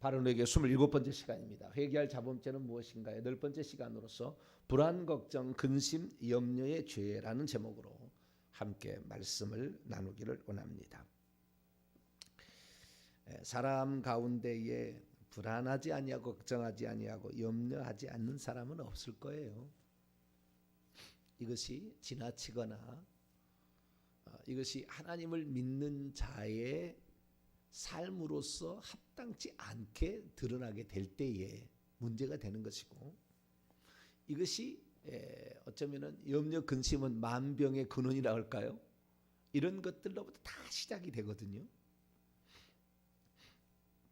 바로에게 27번째 시간입니다. 회개할 자범죄는 무엇인가요? 10번째 시간으로서 불안, 걱정, 근심, 염려의 죄라는 제목으로 함께 말씀을 나누기를 원합니다. 사람 가운데에 불안하지 아니하고 걱정하지 아니하고 염려하지 않는 사람은 없을 거예요. 이것이 지나치거나 이것이 하나님을 믿는 자의 삶으로서 합당치 않게 드러나게 될 때에 문제가 되는 것이고, 이것이 어쩌면은 염려 근심은 만병의 근원이라 할까요? 이런 것들로부터 다 시작이 되거든요.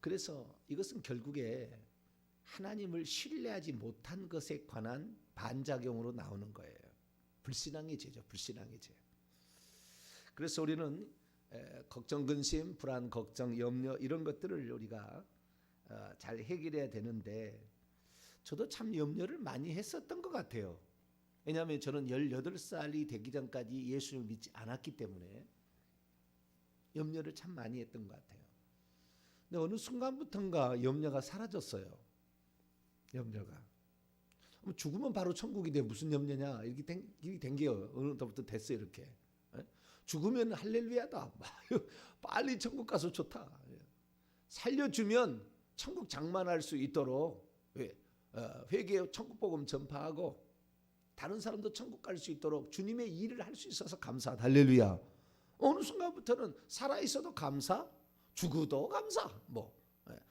그래서 이것은 결국에 하나님을 신뢰하지 못한 것에 관한 반작용으로 나오는 거예요. 불신앙의 죄죠. 불신앙의 죄. 그래서 우리는 걱정, 근심, 불안, 걱정, 염려 이런 것들을 우리가 잘 해결해야 되는데, 저도 참 염려를 많이 했었던 것 같아요. 왜냐하면 저는 18살이 되기 전까지 예수를 믿지 않았기 때문에 염려를 참 많이 했던 것 같아요. 근데 어느 순간부터인가 염려가 사라졌어요. 염려가. 죽으면 바로 천국이 돼. 무슨 염려냐. 이렇게 댕겨요. 어느 때부터 됐어요. 이렇게. 죽으면 할렐루야다. 빨리 천국 가서 좋다. 살려주면 천국 장만할 수 있도록 회개 천국 복음 전파하고 다른 사람도 천국 갈 수 있도록 주님의 일을 할 수 있어서 감사하다. 할렐루야. 어느 순간부터는 살아있어도 감사, 죽어도 감사.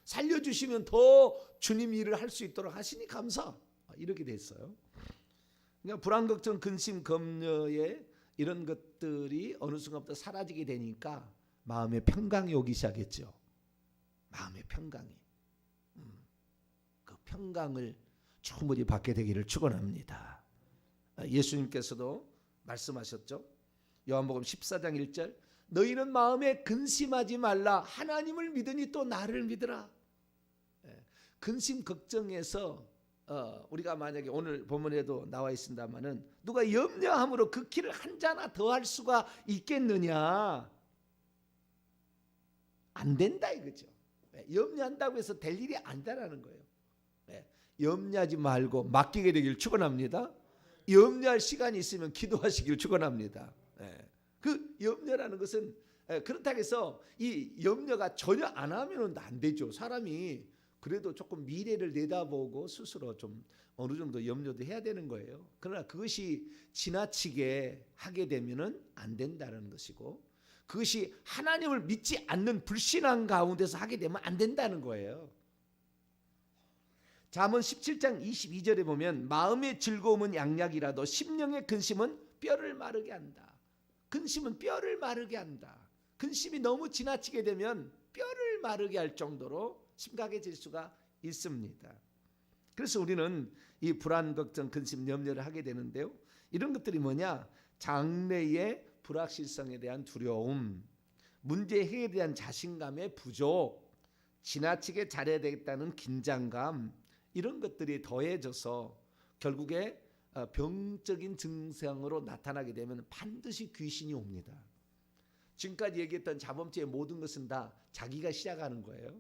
살려주시면 더 주님 일을 할 수 있도록 하시니 감사. 이렇게 됐어요. 그러니까 불안, 걱정, 근심, 염려에 이런 것들이 어느 순간부터 사라지게 되니까 마음의 평강이 오기 시작했죠. 마음의 평강이. 그 평강을 충분히 받게 되기를 축원합니다. 예수님께서도 말씀하셨죠. 요한복음 14장 1절, 너희는 마음에 근심하지 말라. 하나님을 믿으니 또 나를 믿으라. 근심 걱정에서 우리가 만약에 오늘 본문에도 나와 있습니다마는 누가 염려함으로 그 길을 한 자나 더할 수가 있겠느냐? 안 된다 이거죠. 염려한다고 해서 될 일이 아니다라는 거예요. 염려하지 말고 맡기게 되길 축원합니다. 염려할 시간이 있으면 기도하시길 축원합니다. 그 염려라는 것은 그렇다고 해서 이 염려가 전혀 안 하면 안 되죠. 사람이 그래도 조금 미래를 내다보고 스스로 좀 어느 정도 염려도 해야 되는 거예요. 그러나 그것이 지나치게 하게 되면은 안 된다는 것이고, 그것이 하나님을 믿지 않는 불신앙 가운데서 하게 되면 안 된다는 거예요. 잠언 17장 22절에 보면 마음의 즐거움은 양약이라도 심령의 근심은 뼈를 마르게 한다. 근심은 뼈를 마르게 한다. 근심이 너무 지나치게 되면 뼈를 마르게 할 정도로 심각해질 수가 있습니다. 그래서 우리는 이 불안, 걱정, 근심, 염려를 하게 되는데요. 이런 것들이 뭐냐? 장래의 불확실성에 대한 두려움, 문제 해결에 대한 자신감의 부족, 지나치게 잘해야 되겠다는 긴장감, 이런 것들이 더해져서 결국에 병적인 증상으로 나타나게 되면 반드시 귀신이 옵니다. 지금까지 얘기했던 자범죄의 모든 것은 다 자기가 시작하는 거예요.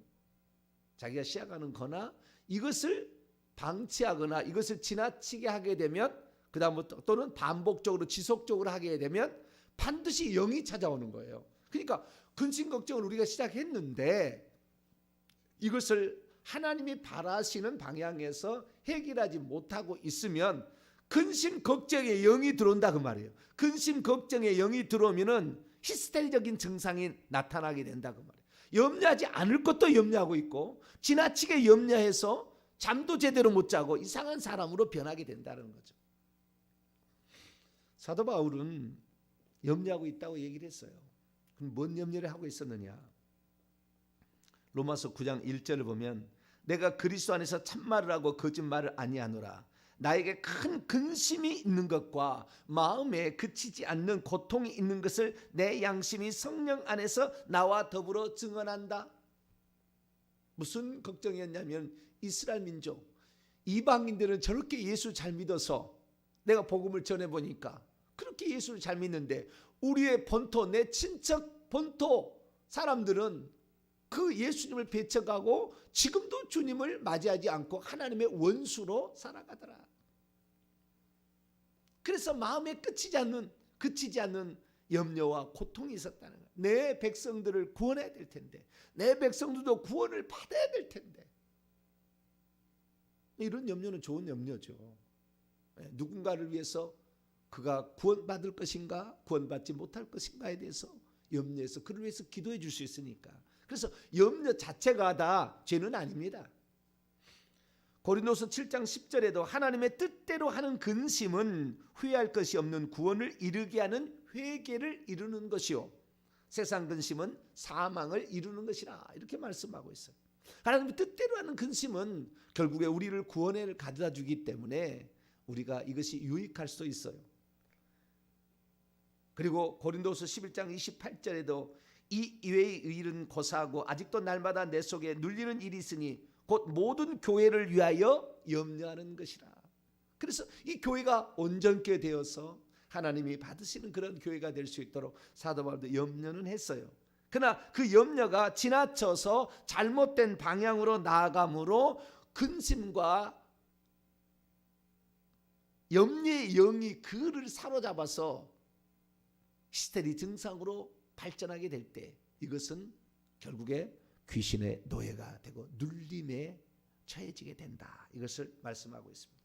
자기가 시작하는 거나 이것을 방치하거나 이것을 지나치게 하게 되면, 그 다음부터 또는 반복적으로 지속적으로 하게 되면 반드시 영이 찾아오는 거예요. 그러니까 근심 걱정을 우리가 시작했는데 이것을 하나님이 바라시는 방향에서 해결하지 못하고 있으면 근심 걱정의 영이 들어온다 그 말이에요. 근심 걱정의 영이 들어오면은 히스테리적인 증상이 나타나게 된다 그 말이에요. 염려하지 않을 것도 염려하고 있고, 지나치게 염려해서 잠도 제대로 못 자고 이상한 사람으로 변하게 된다는 거죠. 사도 바울은 염려하고 있다고 얘기를 했어요. 그럼 뭔 염려를 하고 있었느냐? 로마서 9장 1절을 보면 내가 그리스도 안에서 참말을 하고 거짓말을 아니하노라. 나에게 큰 근심이 있는 것과 마음에 그치지 않는 고통이 있는 것을 내 양심이 성령 안에서 나와 더불어 증언한다. 무슨 걱정이었냐면 이스라엘 민족, 이방인들은 저렇게 예수 잘 믿어서 내가 복음을 전해보니까 그렇게 예수를 잘 믿는데 우리의 본토, 내 친척 본토 사람들은 그 예수님을 배척하고 지금도 주님을 맞이하지 않고 하나님의 원수로 살아가더라. 그래서 마음에 그치지 않는 염려와 고통이 있었다는 거예요. 내 백성들을 구원해야 될 텐데, 내 백성들도 구원을 받아야 될 텐데. 이런 염려는 좋은 염려죠. 누군가를 위해서 그가 구원받을 것인가 구원받지 못할 것인가에 대해서 염려해서 그를 위해서 기도해 줄 수 있으니까. 그래서 염려 자체가 다 죄는 아닙니다. 고린도서 7장 10절에도 하나님의 뜻대로 하는 근심은 후회할 것이 없는 구원을 이루게 하는 회개를 이루는 것이요, 세상 근심은 사망을 이루는 것이라, 이렇게 말씀하고 있어요. 하나님의 뜻대로 하는 근심은 결국에 우리를 구원에 가져다 주기 때문에 우리가 이것이 유익할 수 있어요. 그리고 고린도서 11장 28절에도 이 이외의 일은 고사하고 아직도 날마다 내 속에 눌리는 일이 있으니 곧 모든 교회를 위하여 염려하는 것이라. 그래서 이 교회가 온전케 되어서 하나님이 받으시는 그런 교회가 될 수 있도록 사도 바울도 염려는 했어요. 그러나 그 염려가 지나쳐서 잘못된 방향으로 나아감으로 근심과 염려의 영이 그를 사로잡아서 히스테리 증상으로 발전하게 될 때 이것은 결국에 귀신의 노예가 되고 눌림에 처해지게 된다. 이것을 말씀하고 있습니다.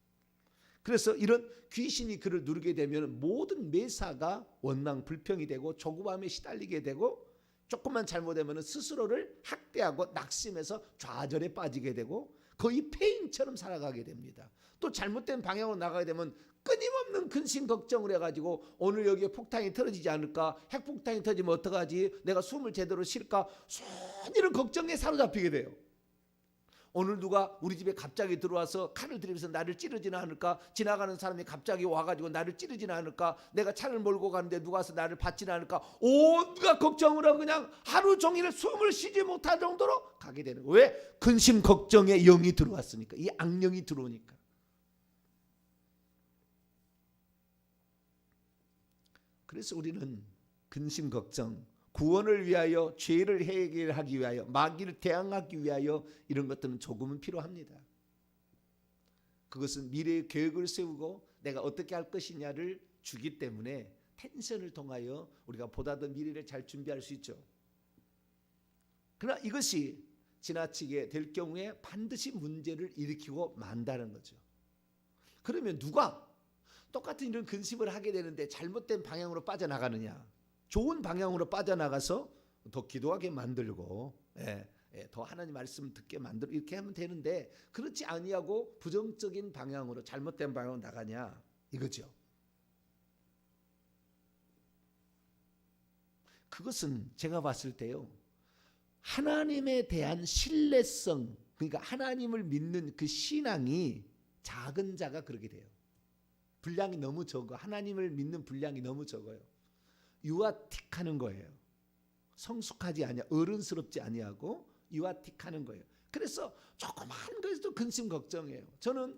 그래서 이런 귀신이 그를 누르게 되면 모든 매사가 원망 불평이 되고 조급함에 시달리게 되고, 조금만 잘못하면 스스로를 학대하고 낙심해서 좌절에 빠지게 되고 거의 폐인처럼 살아가게 됩니다. 또 잘못된 방향으로 나가게 되면 끊임없는 근심 걱정을 해가지고 오늘 여기에 폭탄이 터지지 않을까, 핵폭탄이 터지면 어떡하지, 내가 숨을 제대로 쉴까, 이런 걱정에 사로잡히게 돼요. 오늘 누가 우리 집에 갑자기 들어와서 칼을 들이면서 나를 찌르지는 않을까, 지나가는 사람이 갑자기 와가지고 나를 찌르지는 않을까, 내가 차를 몰고 가는데 누가 와서 나를 받지는 않을까, 온갖 걱정을 하고 그냥 하루 종일 숨을 쉬지 못할 정도로 가게 되는 거예요. 왜? 근심 걱정의 영이 들어왔으니까, 이 악령이 들어오니까. 그래서 우리는 근심 걱정, 구원을 위하여, 죄를 해결하기 위하여, 마귀를 대항하기 위하여 이런 것들은 조금은 필요합니다. 그것은 미래의 계획을 세우고 내가 어떻게 할 것이냐를 주기 때문에 텐션을 통하여 우리가 보다 더 미래를 잘 준비할 수 있죠. 그러나 이것이 지나치게 될 경우에 반드시 문제를 일으키고 만다는 거죠. 그러면 누가 똑같은 이런 근심을 하게 되는데 잘못된 방향으로 빠져나가느냐, 좋은 방향으로 빠져나가서 더 기도하게 만들고 더 하나님 말씀 듣게 만들고 이렇게 하면 되는데, 그렇지 아니하고 부정적인 방향으로 잘못된 방향으로 나가냐 이거죠. 그것은 제가 봤을 때요, 하나님에 대한 신뢰성, 그러니까 하나님을 믿는 그 신앙이 작은 자가 그렇게 돼요. 분량이 너무 적어. 하나님을 믿는 분량이 너무 적어요. 유아틱하는 거예요. 성숙하지 아니하, 어른스럽지 아니하고 유아틱하는 거예요. 그래서 조그만 것에도 근심 걱정해요. 저는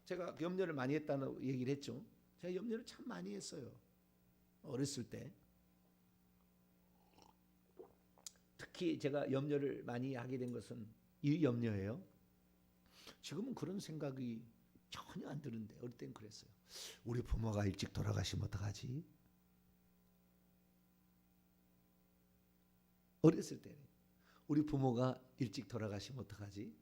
제가 염려를 많이 했다는 얘기를 했죠. 제가 염려를 참 많이 했어요. 어렸을 때. 특히 제가 염려를 많이 하게 된 것은 이 염려예요. 지금은 그런 생각이 전혀 안 드는데 어릴 땐 그랬어요. 우리 부모가 일찍 돌아가시면 어떡하지? 어렸을 때 우리 부모가 일찍 돌아가시면 어떡하지?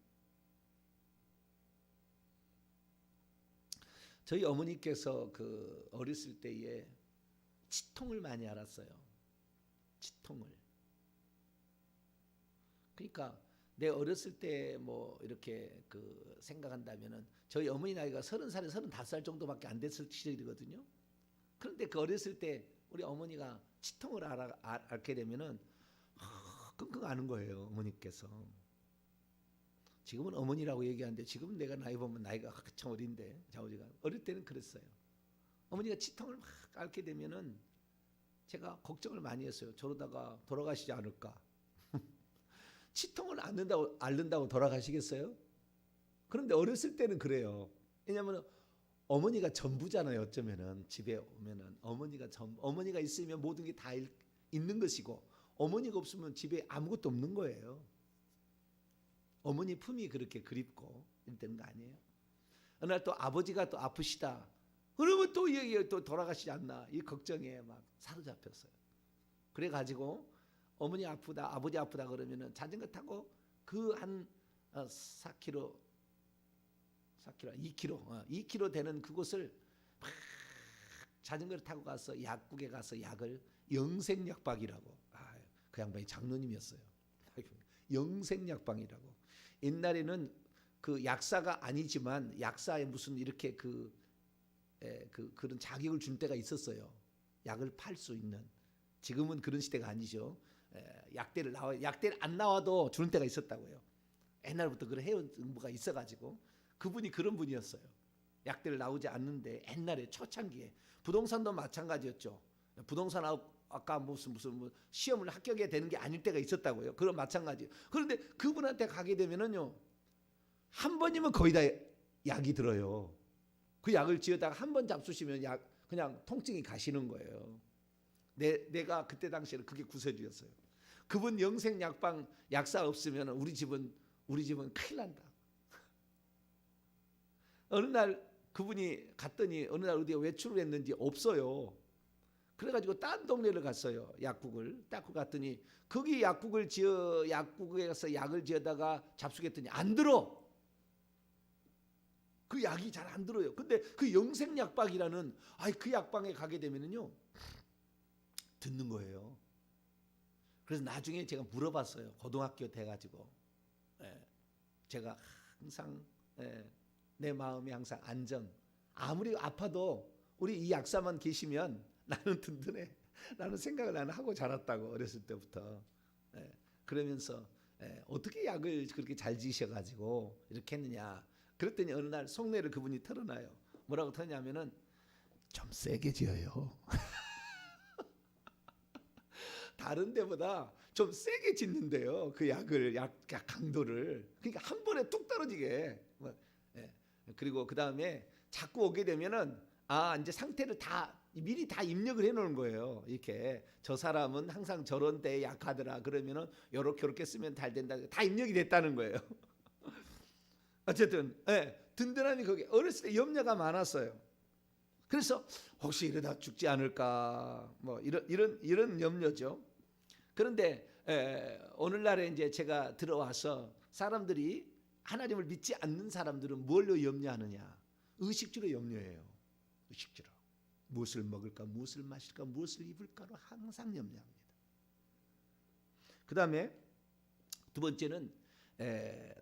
저희 어머니께서 그 어렸을 때에 치통을 많이 앓았어요. 치통을. 그러니까 내 어렸을 때 뭐 이렇게 그 생각한다면은 저희 어머니 나이가 30살에 35살 정도밖에 안 됐을 시절이거든요. 그런데 그 어렸을 때 우리 어머니가 치통을 앓게 되면은 끙끙 앓는 거예요, 어머니께서. 지금은 어머니라고 얘기하는데 지금은 내가 나이 보면 나이가 한참 어린데 자우지가 어릴 때는 그랬어요. 어머니가 치통을 막 앓게 되면은 제가 걱정을 많이 했어요. 저러다가 돌아가시지 않을까. 치통을 앓는다고 돌아가시겠어요? 그런데 어렸을 때는 그래요. 왜냐하면 어머니가 전부잖아요. 어쩌면은 집에 오면은 어머니가 있으면 모든 게 다 있는 것이고, 어머니가 없으면 집에 아무것도 없는 거예요. 어머니 품이 그렇게 그립고 이랬던 거 아니에요? 어느 날 또 아버지가 또 아프시다. 그러면 또 얘기 또 돌아가시지 않나 이 걱정에 막 사로잡혔어요. 그래가지고 어머니 아프다, 아버지 아프다 그러면은 자전거 타고 그 한 4km, 2km 되는 그곳을 막 자전거를 타고 가서 약국에 가서 약을 영생약방이라고. 그 양반이 장로님이었어요. 영생약방이라고. 옛날에는 그 약사가 아니지만 약사에 무슨 이렇게 그런 자격을 준 때가 있었어요. 약을 팔 수 있는. 지금은 그런 시대가 아니죠. 약대를 안 나와도 주는 때가 있었다고요. 옛날부터 그런 해운부가 있어가지고 그분이 그런 분이었어요. 약대를 나오지 않는데 옛날에 초창기에 부동산도 마찬가지였죠. 부동산 아까 무슨 시험을 합격해야 되는 게 아닐 때가 있었다고요. 그런 마찬가지. 그런데 그분한테 가게 되면은요, 한 번이면 거의 다 약이 들어요. 그 약을 지어다가 한 번 잡수시면 그냥 통증이 가시는 거예요. 내가 그때 당시에는 그게 구세주였어요. 그분 영생약방 약사 없으면 우리 집은 큰일 난다. 어느 날 그분이 갔더니 어느 날 어디에 외출을 했는지 없어요. 그래가지고 딴 동네를 갔어요. 약국을 딱 갔더니 거기 약국에 가서 약을 지어다가 잡수겠더니 안 들어. 그 약이 잘 안 들어요. 근데 그 영생약방이라는 그 약방에 가게 되면은요 듣는 거예요. 그래서 나중에 제가 물어봤어요. 고등학교 돼가지고 제가 항상 내 마음이 항상 안정. 아무리 아파도 우리 이 약사만 계시면 나는 든든해. 라는 생각을 나는 하고 자랐다고 어렸을 때부터. 그러면서 어떻게 약을 그렇게 잘 지으셔가지고 이렇게 했느냐. 그랬더니 어느 날 속내를 그분이 털어놔요. 뭐라고 털냐면은 좀 세게 지어요. 다른 데보다 좀 세게 짓는데요. 그 약 강도를. 그러니까 한 번에 뚝 떨어지게. 그리고 그 다음에 자꾸 오게 되면은 이제 상태를 미리 다 입력을 해놓은 거예요. 이렇게 저 사람은 항상 저런 데에 약하더라. 그러면은 요렇게 쓰면 잘 된다. 다 입력이 됐다는 거예요. 어쨌든 든든함이 거기 어렸을 때 염려가 많았어요. 그래서 혹시 이러다 죽지 않을까 뭐 이런 염려죠. 그런데 오늘날에 이제 제가 들어와서 사람들이 하나님을 믿지 않는 사람들은 뭘로 염려하느냐? 의식주로 염려해요. 의식주로. 무엇을 먹을까, 무엇을 마실까, 무엇을 입을까로 항상 염려합니다. 그 다음에 두 번째는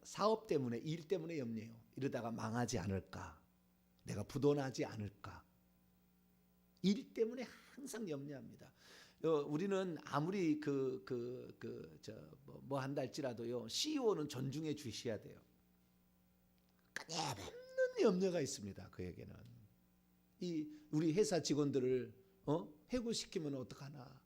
사업 때문에, 일 때문에 염려해요. 이러다가 망하지 않을까, 내가 부도나지 않을까. 일 때문에 항상 염려합니다. 우리는 아무리 뭐 한다 할지라도요, CEO는 존중해 주셔야 돼요. 끊임없는 염려가 있습니다. 그에게는. 우리 회사 직원들을 해고시키면 어떡하나.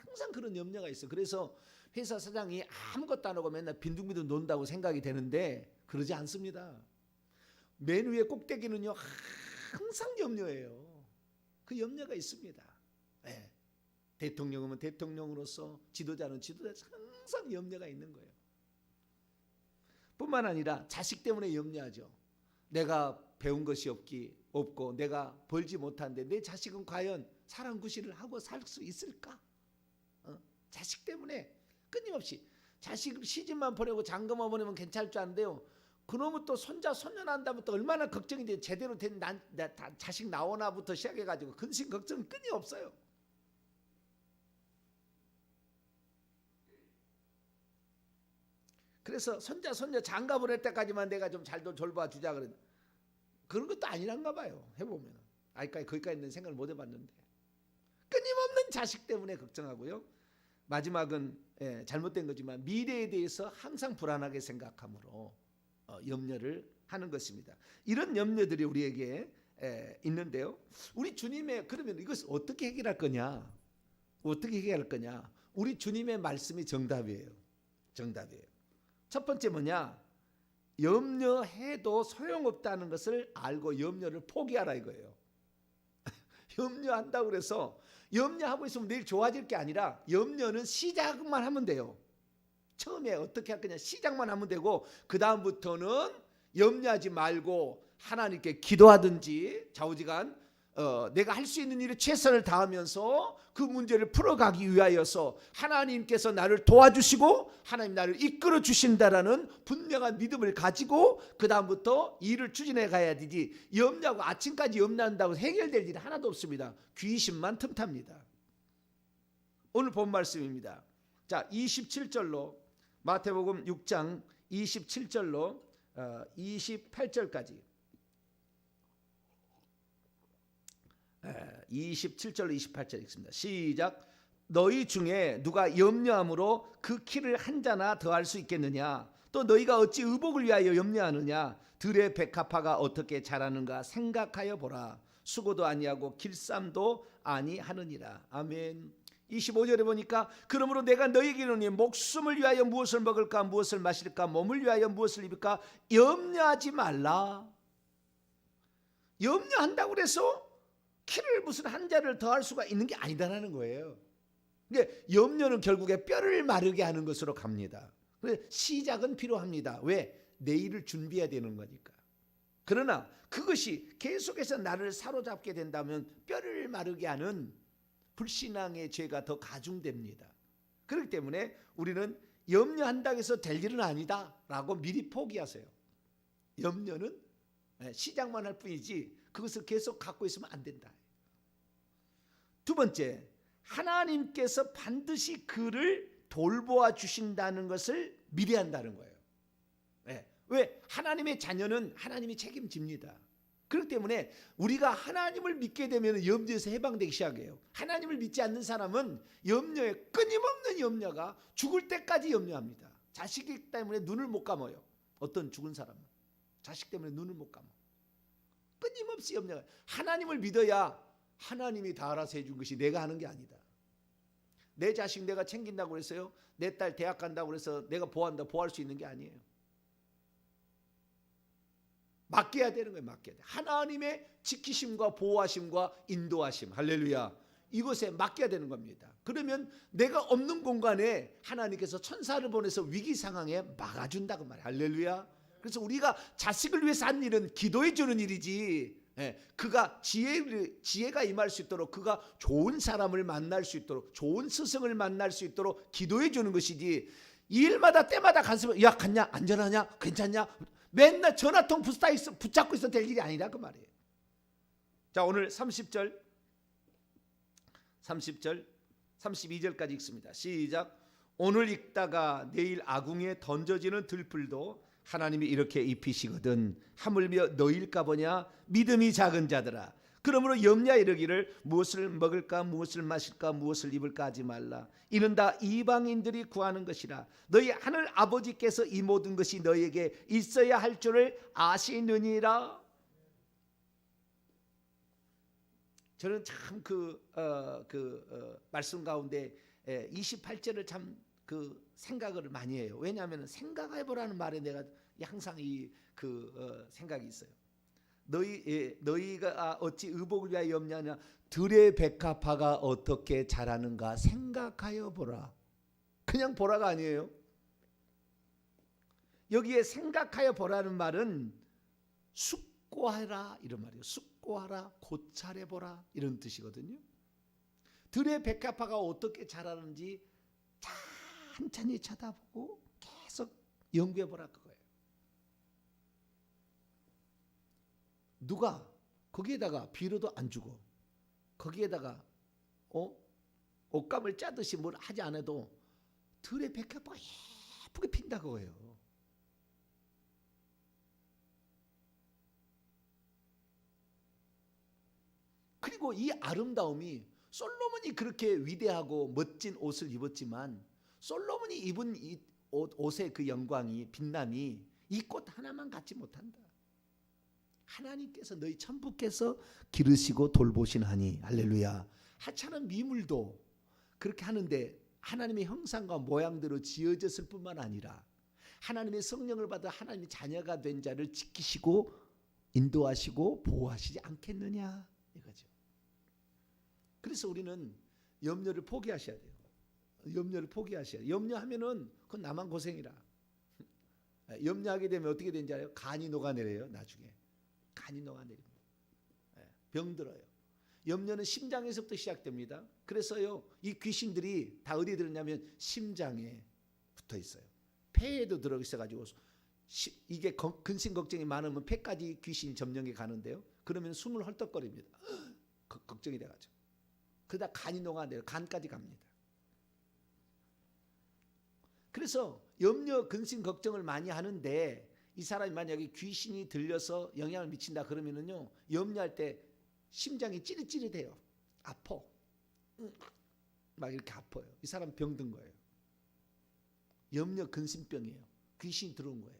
항상 그런 염려가 있어요. 그래서 회사 사장이 아무것도 안 하고 맨날 빈둥빈둥 논다고 생각이 되는데 그러지 않습니다. 맨 위에 꼭대기는요 항상 염려해요. 그 염려가 있습니다. 대통령이면 대통령으로서, 지도자는 지도자로서 항상 염려가 있는 거예요. 뿐만 아니라 자식 때문에 염려하죠. 내가 배운 것이 없고 내가 벌지 못한데 내 자식은 과연 사람 구실을 하고 살 수 있을까? 자식 때문에 끊임없이. 자식 시집만 보내고 장가만 보내면 괜찮을 줄 아는데요. 그놈은 또 손자 손녀 난다면 또 얼마나 걱정이 돼. 제대로 된 자식 나오나부터 시작해가지고 근심 걱정은 끊이 없어요. 그래서 손자 손녀 장가 보낼 때까지만 내가 좀 잘 돌봐주자 그런 것도 아니란가 봐요. 해보면 거기까지는 생각을 못 해봤는데 끊임없는 자식 때문에 걱정하고요. 마지막은 잘못된 거지만 미래에 대해서 항상 불안하게 생각함으로 염려를 하는 것입니다. 이런 염려들이 우리에게 있는데요. 우리 주님의 그러면 이것을 어떻게 해결할 거냐? 어떻게 해결할 거냐? 우리 주님의 말씀이 정답이에요. 정답이에요. 첫 번째 뭐냐? 염려해도 소용없다는 것을 알고 염려를 포기하라 이거예요. 염려한다고 그래서 염려하고 있으면 내일 좋아질 게 아니라 염려는 시작만 하면 돼요. 처음에 어떻게 할 거냐 시작만 하면 되고 그 다음부터는 염려하지 말고 하나님께 기도하든지 좌우지간 내가 할 수 있는 일에 최선을 다하면서 그 문제를 풀어가기 위하여서 하나님께서 나를 도와주시고 하나님 나를 이끌어 주신다라는 분명한 믿음을 가지고 그 다음부터 일을 추진해 가야 되지 염려하고 아침까지 염려한다고 해결될 일이 하나도 없습니다. 귀신만 틈탑니다. 오늘 본 말씀입니다. 자, 27절로 마태복음 6장 27절로 28절까지 27절로 28절 읽습니다. 시작. 너희 중에 누가 염려함으로 그 키를 한 자나 더할 수 있겠느냐? 또 너희가 어찌 의복을 위하여 염려하느냐? 들의 백합화가 어떻게 자라는가 생각하여 보라. 수고도 아니하고 길쌈도 아니하느니라. 아멘. 25절에 보니까 그러므로 내가 너희에게 이르노니 목숨을 위하여 무엇을 먹을까 무엇을 마실까 몸을 위하여 무엇을 입을까 염려하지 말라. 염려한다고 그래서 키를 무슨 한 자를 더할 수가 있는 게 아니다라는 거예요. 근데 염려는 결국에 뼈를 마르게 하는 것으로 갑니다. 그래서 시작은 필요합니다. 왜? 내일을 준비해야 되는 거니까. 그러나 그것이 계속해서 나를 사로잡게 된다면 뼈를 마르게 하는 불신앙의 죄가 더 가중됩니다. 그렇기 때문에 우리는 염려한다고 해서 될 일은 아니다라고 미리 포기하세요. 염려는 시작만 할 뿐이지 그것을 계속 갖고 있으면 안 된다. 두 번째, 하나님께서 반드시 그를 돌보아 주신다는 것을 미리 한다는 거예요. 왜? 하나님의 자녀는 하나님이 책임집니다. 그렇기 때문에 우리가 하나님을 믿게 되면 염려에서 해방되기 시작해요. 하나님을 믿지 않는 사람은 염려에 끊임없는 염려가 죽을 때까지 염려합니다. 자식 때문에 눈을 못 감아요. 어떤 죽은 사람은 자식 때문에 눈을 못 감아. 끊임없이 염려가. 하나님을 믿어야 하나님이 다 알아서 해준 것이 내가 하는 게 아니다. 내 자식 내가 챙긴다고 그랬어요. 내 딸 대학 간다고 해서 내가 보호한다 보호할 수 있는 게 아니에요. 맡겨야 되는 거예요. 맡겨야 돼. 하나님의 지키심과 보호하심과 인도하심. 할렐루야. 이것에 맡겨야 되는 겁니다. 그러면 내가 없는 공간에 하나님께서 천사를 보내서 위기 상황에 막아준다고 말이에요. 할렐루야. 그래서 우리가 자식을 위해서 하는 일은 기도해 주는 일이지. 그가 지혜가 임할 수 있도록 그가 좋은 사람을 만날 수 있도록 좋은 스승을 만날 수 있도록 기도해 주는 것이지. 일마다 때마다 가서 야 갔냐 안전하냐 괜찮냐 맨날 전화통 붙잡고 있어도 될 일이 아니라 그 말이에요. 자, 오늘 30절 32절까지 읽습니다. 시작. 오늘 읽다가 내일 아궁이에 던져지는 들풀도 하나님이 이렇게 입히시거든 하물며 너희일까 보냐 믿음이 작은 자들아. 그러므로 염려 이르기를 무엇을 먹을까 무엇을 마실까 무엇을 입을까 하지 말라. 이는 다 이방인들이 구하는 것이라. 너희 하늘 아버지께서 이 모든 것이 너희에게 있어야 할 줄을 아시느니라. 저는 참 말씀 가운데 28절을 참 생각을 많이 해요. 왜냐하면 생각해보라는 말에 내가 항상 생각이 있어요. 너희가 어찌 의복을 위하여 염려하냐 들의 백합화가 어떻게 자라는가 생각하여 보라. 그냥 보라가 아니에요. 여기에 생각하여 보라는 말은 숙고하라 이런 말이에요. 숙고하라 고찰해 보라 이런 뜻이거든요. 들의 백합화가 어떻게 자라는지 천천히 쳐다보고 계속 연구해 보라 그거예요. 누가 거기에다가 비료도 안 주고 거기에다가 옷감을 짜듯이 뭘 하지 않아도 들의 백합화가 예쁘게 핀다 그거예요. 그리고 이 아름다움이 솔로몬이 그렇게 위대하고 멋진 옷을 입었지만 솔로몬이 입은 이 옷의 그 영광이 빛남이 이 꽃 하나만 갖지 못한다. 하나님께서 너희 천부께서 기르시고 돌보시나니 할렐루야. 하찮은 미물도 그렇게 하는데 하나님의 형상과 모양대로 지어졌을 뿐만 아니라 하나님의 성령을 받아 하나님의 자녀가 된 자를 지키시고 인도하시고 보호하시지 않겠느냐 이거죠. 그래서 우리는 염려를 포기하셔야 돼요. 염려를 포기하셔야. 염려하면은 그건 나만 고생이라. 염려하게 되면 어떻게 되는지 알아요? 간이 녹아내려요. 나중에 간이 녹아내립니다. 병들어요. 염려는 심장에서부터 시작됩니다. 그래서요, 이 귀신들이 다 어디에 들었냐면 심장에 붙어 있어요. 폐에도 들어 있어가지고 이게 근심 걱정이 많으면 폐까지 귀신이 점령해 가는데요. 그러면 숨을 헐떡거립니다. 걱정이 돼가지고. 그러다 간이 녹아내려 간까지 갑니다. 그래서 염려, 근심, 걱정을 많이 하는데 이 사람이 만약에 귀신이 들려서 영향을 미친다 그러면은요, 염려할 때 심장이 찌릿찌릿해요. 아파. 막 이렇게 아파요. 이 사람 병든 거예요. 염려, 근심병이에요. 귀신이 들어온 거예요.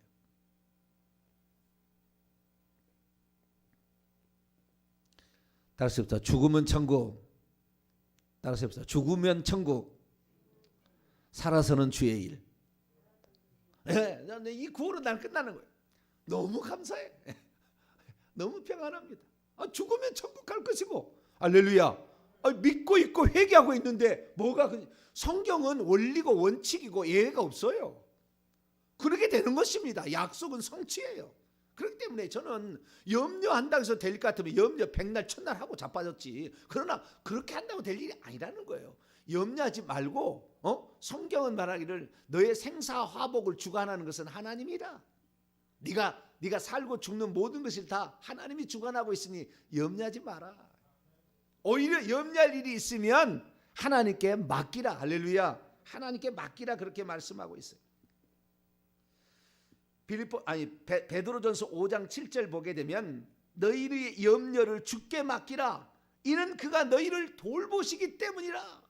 따라서 해봅시다. 죽으면 천국. 따라서 해봅시다. 죽으면 천국. 살아서는 주의 일. 이 구호로 날 끝나는 거예요. 너무 감사해. 너무 평안합니다. 죽으면 천국 갈 것이고, 할렐루야. 믿고 있고 회개하고 있는데 뭐가 성경은 원리고 원칙이고 예외가 없어요. 그렇게 되는 것입니다. 약속은 성취예요. 그렇기 때문에 저는 염려한다고 해서 될 것 같으면 염려 백날 천날 하고 자빠졌지. 그러나 그렇게 한다고 될 일이 아니라는 거예요. 염려하지 말고 성경은 말하기를 너의 생사화복을 주관하는 것은 하나님이라. 네가 살고 죽는 모든 것을 다 하나님이 주관하고 있으니 염려하지 마라. 오히려 염려할 일이 있으면 하나님께 맡기라. 할렐루야. 하나님께 맡기라 그렇게 말씀하고 있어요. 베드로전서 5장 7절 보게 되면 너희의 염려를 주께 맡기라. 이는 그가 너희를 돌보시기 때문이라.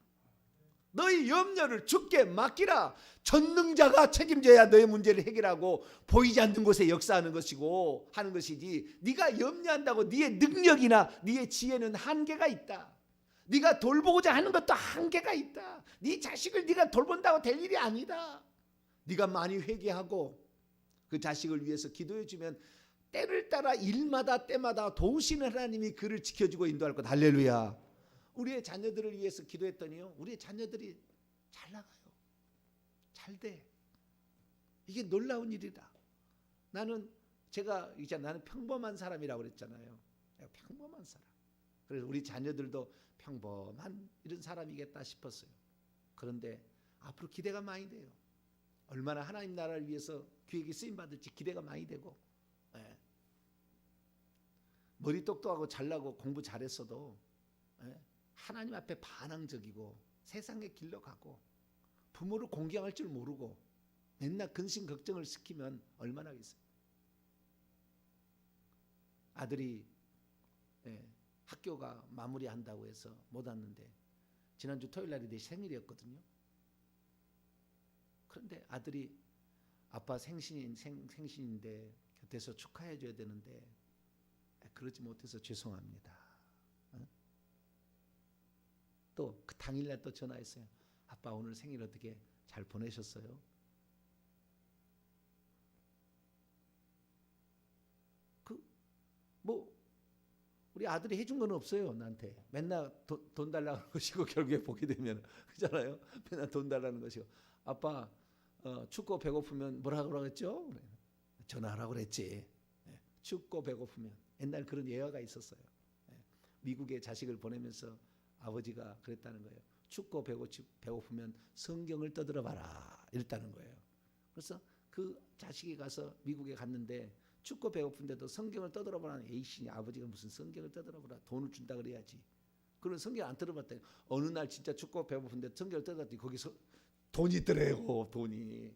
너희 염려를 주께 맡기라. 전능자가 책임져야 너의 문제를 해결하고 보이지 않는 곳에 역사하는 것이고 하는 것이지, 네가 염려한다고 네의 능력이나 네의 지혜는 한계가 있다. 네가 돌보고자 하는 것도 한계가 있다. 네 자식을 네가 돌본다고 될 일이 아니다. 네가 많이 회개하고 그 자식을 위해서 기도해 주면 때를 따라 일마다 때마다 도우시는 하나님이 그를 지켜주고 인도할 것. 할렐루야. 우리의 자녀들을 위해서 기도했더니요, 우리의 자녀들이 잘 나가요. 잘 돼. 이게 놀라운 일이다. 나는 평범한 사람이라고 그랬잖아요. 평범한 사람. 그래서 우리 자녀들도 평범한 이런 사람이겠다 싶었어요. 그런데 앞으로 기대가 많이 돼요. 얼마나 하나님 나라를 위해서 귀하게 쓰임 받을지 기대가 많이 되고, 머리 똑똑하고 잘나고 공부 잘했어도 하나님 앞에 반항적이고 세상의 길로 가고 부모를 공경할 줄 모르고 맨날 근심 걱정을 시키면 얼마나 하겠어요. 아들이 학교가 마무리한다고 해서 못 왔는데 지난주 토요일날이 내 생일이었거든요. 그런데 아들이 아빠 생신인데 곁에서 축하해 줘야 되는데 그러지 못해서 죄송합니다. 또 그 당일날 또 전화했어요. 아빠 오늘 생일 어떻게 잘 보내셨어요? 우리 아들이 해준 건 없어요. 나한테 맨날 돈 달라는 것이고 결국에 보게 되면 그잖아요. 맨날 돈 달라는 것이고, 아빠 춥고 배고프면 뭐라고 그랬죠? 전화하라고 그랬지. 춥고 배고프면. 옛날 그런 예화가 있었어요. 미국에 자식을 보내면서 아버지가 그랬다는 거예요. 춥고 배고프면 성경을 떠들어 봐라 이랬다는 거예요. 그래서 그 자식이 가서 미국에 갔는데 춥고 배고픈데도 성경을 떠들어 보라는, 에이씨 아버지가 무슨 성경을 떠들어 보라, 돈을 준다 그래야지. 그런 성경 안 떠들어봤더니 어느 날 진짜 춥고 배고픈데 성경을 떠들었더니 거기서 돈이 있더래요. 돈이.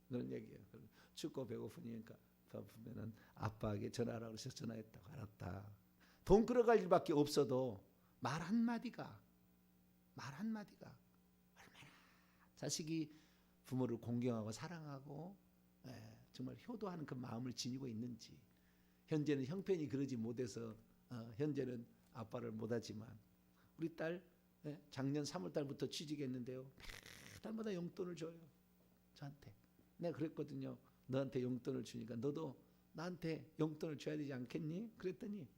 그런 얘기예요. 춥고 배고프니까 배고프면은 아빠에게 전화하라고 해서 전화했다고. 알았다. 돈 끌어갈 일밖에 없어도 말 한마디가 얼마나 자식이 부모를 공경하고 사랑하고 정말 효도하는 그 마음을 지니고 있는지. 현재는 형편이 그러지 못해서 현재는 아빠를 못하지만 우리 딸 작년 3월 달부터 취직했는데요, 매달마다 용돈을 줘요. 저한테. 내가 그랬거든요. 너한테 용돈을 주니까 너도 나한테 용돈을 줘야 되지 않겠니? 그랬더니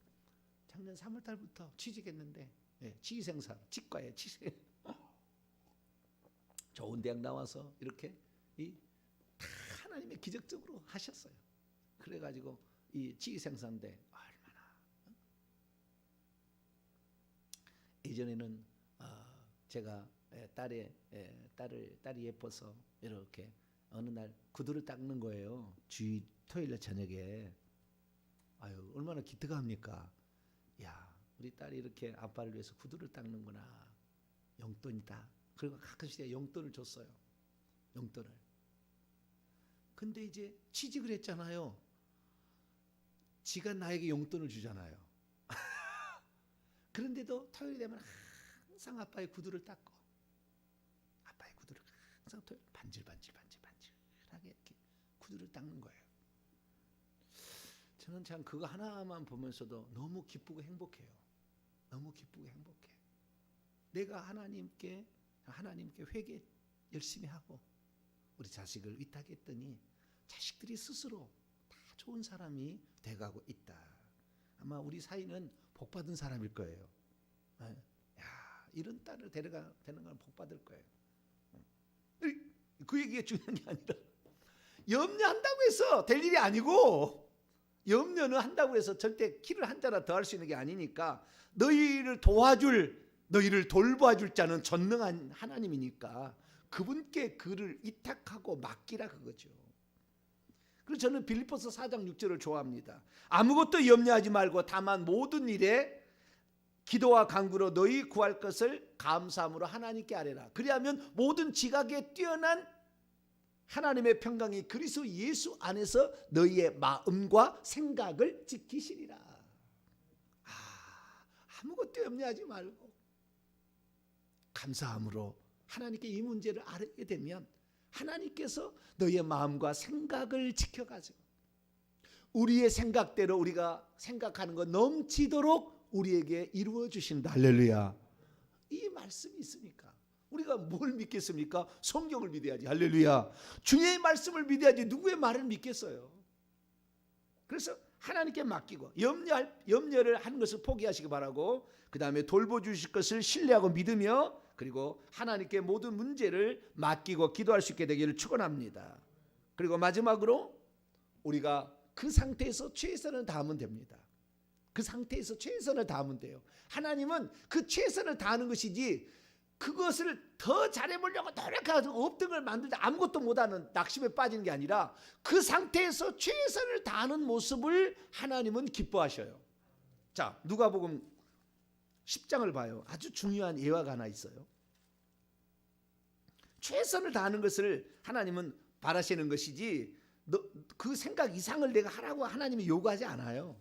작년 3월 달부터 취직했는데, 취생사 치과에 좋은 대학 나와서 이렇게 다 하나님의 기적적으로 하셨어요. 그래가지고 이 지휘생사인데 얼마나 예전에는 제가 딸이 예뻐서 이렇게 어느 날 구두를 닦는 거예요. 주일 토요일 저녁에. 아유 얼마나 기특합니까? 야 우리 딸이 이렇게 아빠를 위해서 구두를 닦는구나. 용돈이다. 그리고 가끔씩 내가 용돈을 줬어요. 용돈을. 근데 이제 취직을 했잖아요. 지가 나에게 용돈을 주잖아요. 그런데도 토요일 되면 항상 아빠의 구두를 닦고 아빠의 구두를 항상 토요일 반질반질하게 이렇게 구두를 닦는 거예요. 저는 참 그거 하나만 보면서도 너무 기쁘고 행복해요. 너무 기쁘고 행복해. 내가 하나님께 회개 열심히 하고 우리 자식을 위탁했더니 자식들이 스스로 다 좋은 사람이 돼가고 있다. 아마 우리 사이는 복받은 사람일 거예요. 야, 이런 딸을 데려가 되는 건 복받을 거예요. 그 얘기가 중요한 게 아니라 염려한다고 해서 될 일이 아니고 염려는 한다고 해서 절대 키를 한 자나 더 할 수 있는 게 아니니까 너희를 돌봐줄 자는 전능한 하나님이니까 그분께 그를 위탁하고 맡기라 그거죠. 그래서 저는 빌립보서 4장 6절을 좋아합니다. 아무것도 염려하지 말고 다만 모든 일에 기도와 간구로 너희 구할 것을 감사함으로 하나님께 아뢰라. 그리하면 모든 지각에 뛰어난 하나님의 평강이 그리스도 예수 안에서 너희의 마음과 생각을 지키시리라. 아무것도 염려하지 말고 감사함으로 하나님께 이 문제를 아뢰게 되면 하나님께서 너희의 마음과 생각을 지켜가지고 우리의 생각대로 우리가 생각하는 것 넘치도록 우리에게 이루어 주신다. 할렐루야. 이 말씀이 있으니까 우리가 뭘 믿겠습니까? 성경을 믿어야지. 할렐루야. 주의 말씀을 믿어야지 누구의 말을 믿겠어요. 그래서 하나님께 맡기고 염려를 하는 것을 포기하시기 바라고, 그 다음에 돌보주실 것을 신뢰하고 믿으며, 그리고 하나님께 모든 문제를 맡기고 기도할 수 있게 되기를 축원합니다. 그리고 마지막으로 우리가 그 상태에서 최선을 다하면 됩니다. 그 상태에서 최선을 다하면 돼요. 하나님은 그 최선을 다하는 것이지 그것을 더 잘해보려고 노력하고 업등을 만들다 아무것도 못하는 낙심에 빠지는 게 아니라 그 상태에서 최선을 다하는 모습을 하나님은 기뻐하셔요. 자, 누가복음 10장을 봐요. 아주 중요한 예화가 하나 있어요. 최선을 다하는 것을 하나님은 바라시는 것이지 그 생각 이상을 내가 하라고 하나님이 요구하지 않아요.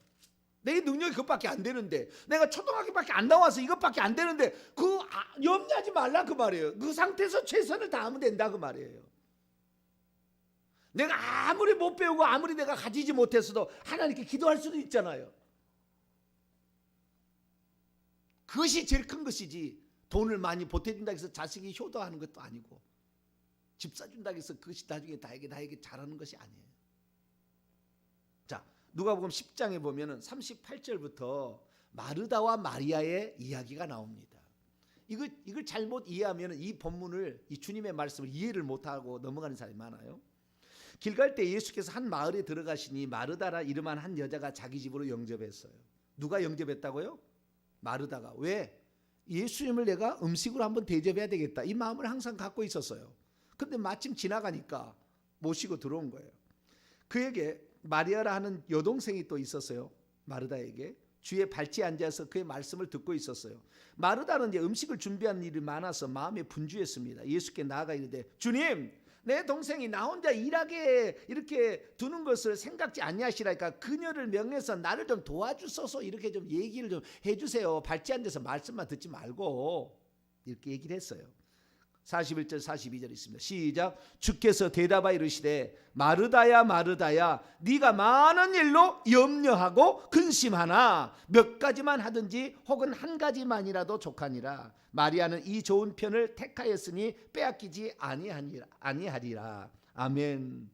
내 능력이 그것밖에 안 되는데, 내가 초등학교밖에 안 나와서 이것밖에 안 되는데 염려하지 말라 그 말이에요. 그 상태에서 최선을 다하면 된다 그 말이에요. 내가 아무리 못 배우고 아무리 내가 가지지 못했어도 하나님께 기도할 수도 있잖아요. 그것이 제일 큰 것이지 돈을 많이 보태준다고 해서 자식이 효도하는 것도 아니고 집 사준다고 해서 그것이 나중에 나에게 잘하는 것이 아니에요. 자, 누가복음 10장에 보면은 38절부터 마르다와 마리아의 이야기가 나옵니다. 이걸 잘못 이해하면 이 본문을, 이 주님의 말씀을 이해를 못하고 넘어가는 사람이 많아요. 길 갈 때 예수께서 한 마을에 들어가시니 마르다라 이름한 한 여자가 자기 집으로 영접했어요. 누가 영접했다고요? 마르다가. 왜? 예수님을 내가 음식으로 한번 대접해야 되겠다, 이 마음을 항상 갖고 있었어요. 근데 마침 지나가니까 모시고 들어온 거예요. 그에게 마리아라 하는 여동생이 또 있었어요. 마르다에게 주의 발치에 앉아서 그의 말씀을 듣고 있었어요. 마르다는 이제 음식을 준비하는 일이 많아서 마음에 분주했습니다. 예수께 나아가 이르되, 주님, 내 동생이 나 혼자 일하게 이렇게 두는 것을 생각지 아니하시라니까 그녀를 명해서 나를 좀 도와주소서, 이렇게 좀 얘기를 좀 해주세요. 발치 앉아서 말씀만 듣지 말고, 이렇게 얘기를 했어요. 41절 42절 있습니다. 시작. 주께서 대답하여 이르시되, 마르다야 마르다야, 네가 많은 일로 염려하고 근심하나 몇 가지만 하든지 혹은 한 가지만이라도 족하니라. 마리아는 이 좋은 편을 택하였으니 빼앗기지 아니하리라. 아멘.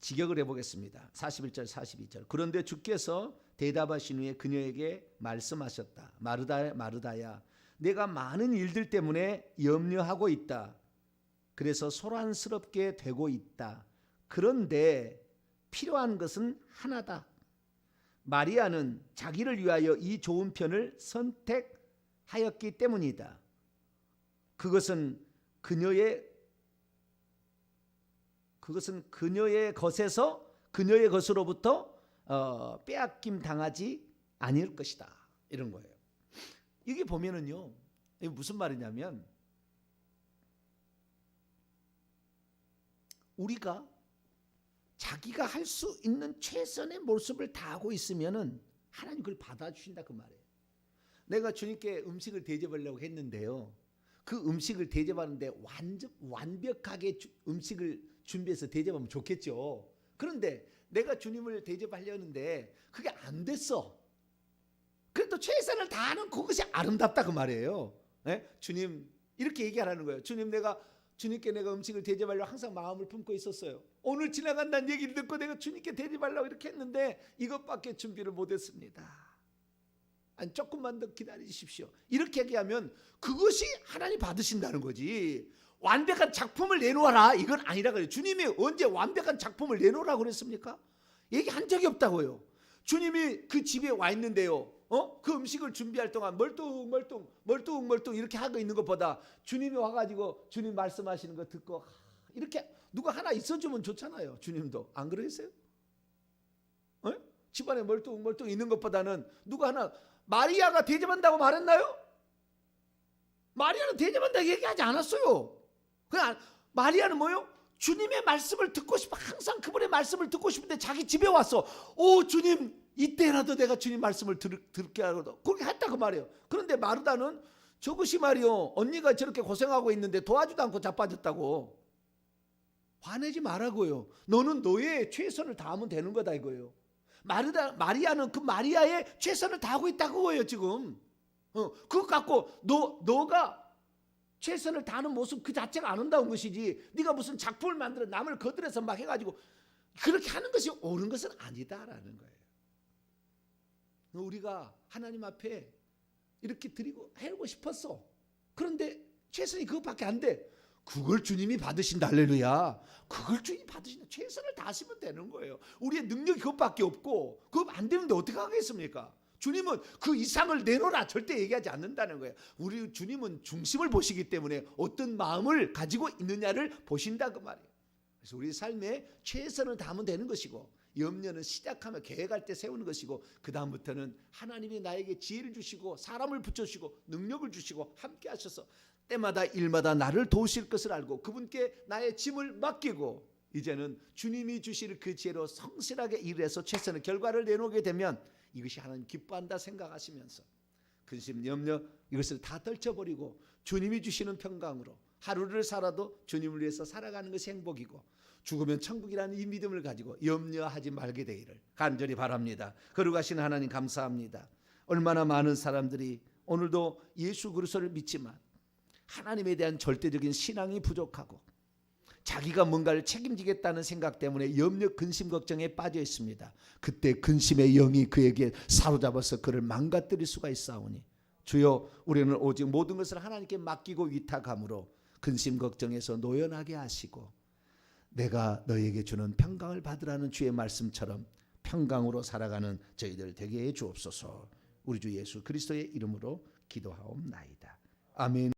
직역을 해보겠습니다. 41절 42절. 그런데 주께서 대답하신 후에 그녀에게 말씀하셨다. 마르다야 마르다야, 내가 많은 일들 때문에 염려하고 있다. 그래서 소란스럽게 되고 있다. 그런데 필요한 것은 하나다. 마리아는 자기를 위하여 이 좋은 편을 선택하였기 때문이다. 그것은 그녀의 것으로부터 빼앗김 당하지 아닐 것이다. 이런 거예요. 이게 보면은요, 이게 무슨 말이냐면 우리가 자기가 할 수 있는 최선의 모습을 다하고 있으면은 하나님 그걸 받아주신다 그 말이에요. 내가 주님께 음식을 대접하려고 했는데요, 그 음식을 대접하는데 완벽하게 음식을 준비해서 대접하면 좋겠죠. 그런데 내가 주님을 대접하려는데 그게 안 됐어. 그래도 최선을 다하는 그것이 아름답다 그 말이에요. 네? 주님 이렇게 얘기하라는 거예요. 주님께 내가 음식을 대접하려고 항상 마음을 품고 있었어요. 오늘 지나간다는 얘기를 듣고 내가 주님께 대접하려고 이렇게 했는데 이것밖에 준비를 못했습니다. 아니 조금만 더 기다리십시오. 이렇게 얘기하면 그것이 하나님 받으신다는 거지. 완벽한 작품을 내놓아라 이건 아니라 그래요. 주님이 언제 완벽한 작품을 내놓으라고 그랬습니까? 얘기한 적이 없다고요. 주님이 그 집에 와 있는데요, 그 음식을 준비할 동안 멀뚱멀뚱 이렇게 하고 있는 것보다 주님이 와가지고 주님 말씀하시는 거 듣고 이렇게 누가 하나 있어주면 좋잖아요. 주님도 안 그러겠어요? 집안에 멀뚱멀뚱 있는 것보다는 누가 하나, 마리아가 대접한다고 말했나요? 마리아는 대접한다고 얘기하지 않았어요. 그냥 마리아는 뭐요? 주님의 말씀을 듣고 싶어. 항상 그분의 말씀을 듣고 싶은데 자기 집에 왔어. 오 주님, 이때라도 내가 주님 말씀을 듣게 하거든. 그렇게 했다 그 말이에요. 그런데 마르다는 저것이 말이요, 언니가 저렇게 고생하고 있는데 도와주도 않고 자빠졌다고. 화내지 말라고요. 너는 너의 최선을 다하면 되는 거다 이거예요. 마리아는 그 마리아의 최선을 다하고 있다고 거예요 지금. 그거 갖고 너가 최선을 다하는 모습 그 자체가 아름다운 것이지, 네가 무슨 작품을 만들어 남을 거들여서 막 해가지고 그렇게 하는 것이 옳은 것은 아니다라는 거예요. 우리가 하나님 앞에 이렇게 드리고 해오고 싶었어. 그런데 최선이 그것밖에 안 돼. 그걸 주님이 받으신다. 할렐루야. 그걸 주님이 받으신다. 최선을 다하시면 되는 거예요. 우리의 능력이 그것밖에 없고 그거 안 되는데 어떻게 하겠습니까? 주님은 그 이상을 내놓으라 절대 얘기하지 않는다는 거예요. 우리 주님은 중심을 보시기 때문에 어떤 마음을 가지고 있느냐를 보신다 그 말이에요. 그래서 우리 삶에 최선을 다하면 되는 것이고, 염려는 시작하며 계획할 때 세우는 것이고, 그 다음부터는 하나님이 나에게 지혜를 주시고 사람을 붙여주시고 능력을 주시고 함께 하셔서 때마다 일마다 나를 도우실 것을 알고 그분께 나의 짐을 맡기고, 이제는 주님이 주실 그 지혜로 성실하게 일해서 최선의 결과를 내놓게 되면 이것이 하나님 기뻐한다 생각하시면서 근심 염려 이것을 다 떨쳐버리고 주님이 주시는 평강으로 하루를 살아도 주님을 위해서 살아가는 것이 행복이고, 죽으면 천국이라는 이 믿음을 가지고 염려하지 말게 되기를 간절히 바랍니다. 거룩하신 하나님 감사합니다. 얼마나 많은 사람들이 오늘도 예수 그리스도를 믿지만 하나님에 대한 절대적인 신앙이 부족하고 자기가 뭔가를 책임지겠다는 생각 때문에 염려, 근심, 걱정에 빠져 있습니다. 그때 근심의 영이 그에게 사로잡아서 그를 망가뜨릴 수가 있사오니 주여, 우리는 오직 모든 것을 하나님께 맡기고 위탁함으로 근심, 걱정에서 노연하게 하시고 내가 너에게 주는 평강을 받으라는 주의 말씀처럼 평강으로 살아가는 저희들 되게 해 주옵소서. 우리 주 예수 그리스도의 이름으로 기도하옵나이다. 아멘.